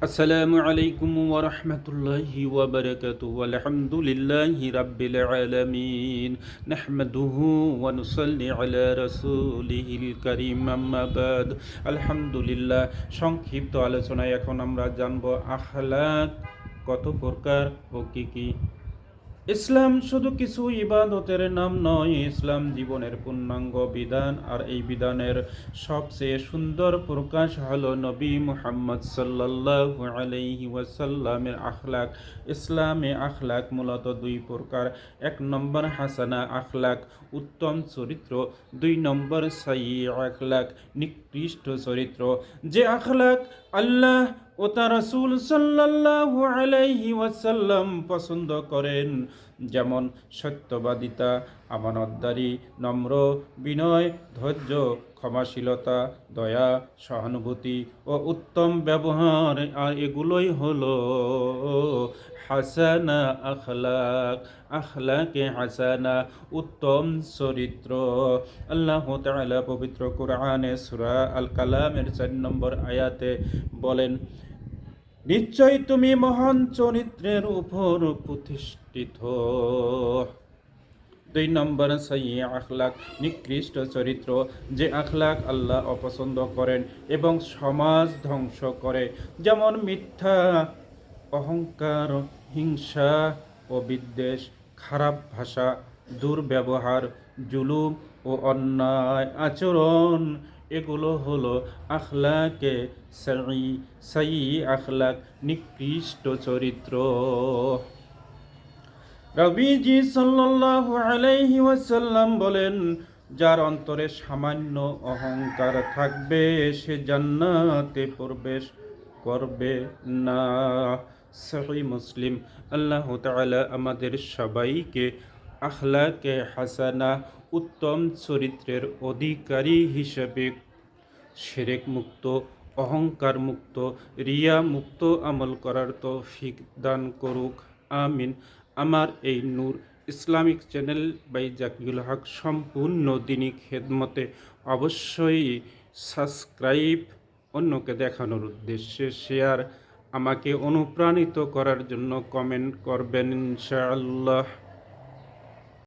আসসালামু আলাইকুম ওয়া রাহমাতুল্লাহি ওয়া বারাকাতুহু আলহামদুলিল্লাহি রাব্বিল আলামিন নাহমাদুহু ওয়া নুসাল্লি আলা রাসূলিহিল কারীম আম্মা বাদ আলহামদুলিল্লাহ। সংক্ষিপ্ত আলোচনায় এখন আমরা জানব আখলাক কত প্রকার ও কি কি। ইসলাম শুধু কিছু ইবাদতের নাম নয়, ইসলাম জীবনের পূর্ণাঙ্গ বিধান। আর এই বিধানের সবচেয়ে সুন্দর প্রকাশ হলো নবী মুহাম্মদ সাল্লাল্লাহু আলাইহি ওয়াসাল্লামের আখলাক। ইসলামে আখলাক মূলত দুই প্রকার। এক নম্বর হাসানা আখলাক, উত্তম চরিত্র। দুই নম্বর সাইয়্যি আখলাক, নিকৃষ্ট চরিত্র। যে আখলাক আল্লাহ ও তার রাসূল সাল্লাল্লাহু আলাইহি ওয়াসাল্লাম পছন্দ করেন, যেমন সত্যবাদিতা, আমানতদারি, নম্র, বিনয়, ধৈর্য, ক্ষমাশীলতা, দয়া, সহানুভূতি ও উত্তম ব্যবহার, আর এগুলোই হলো হাসানা আখলাক। আখলাকে হাসানা, উত্তম চরিত্র। আল্লাহ তাআলা পবিত্র কোরআনে সূরা আল কালামের 4 নম্বর আয়াতে বলেন, নিশ্চয় তুমি মহান চরিত্রের উপর প্রতিষ্ঠিত। দুই নম্বর সাইয়্যি আখলাক, নিকৃষ্ট চরিত্র। যে আখলাক আল্লাহ অপছন্দ করেন এবং সমাজ ধ্বংস করে, যেমন মিথ্যা, অহংকার, হিংসা ও বিদ্বেষ, খারাপ ভাষা, দুর্ব্যবহার, জুলুম ও অন্যায় আচরণ, এগুলো হলো আখলাকে সাইয়্যি আখলাক, নিকৃষ্ট চরিত্র। নবীজি সাল্লাল্লাহু আলাইহি ওয়াসাল্লাম বলেন, যার অন্তরে সামান্য অহংকার থাকবে সে জান্নাতে প্রবেশ করবে না। সহিহ মুসলিম। আল্লাহ তাআলা আমাদের সবাইকে আখলাকে হাসানা, উত্তম চরিত্রের অধিকারী হিসেবে শিরক মুক্ত, অহংকার মুক্ত, রিয়া মুক্ত আমল করার তৌফিক দান করুক, আমিন। আমার এই নূর ইসলামিক চ্যানেল বাই জাকিউল হক সম্পূর্ণ দিনী খেদমতে অবশ্যই সাবস্ক্রাইব, অন্যকে দেখানোর উদ্দেশ্যে শেয়ার, আমাকে অনুপ্রাণিত করার জন্য কমেন্ট করবেন ইনশাআল্লাহ।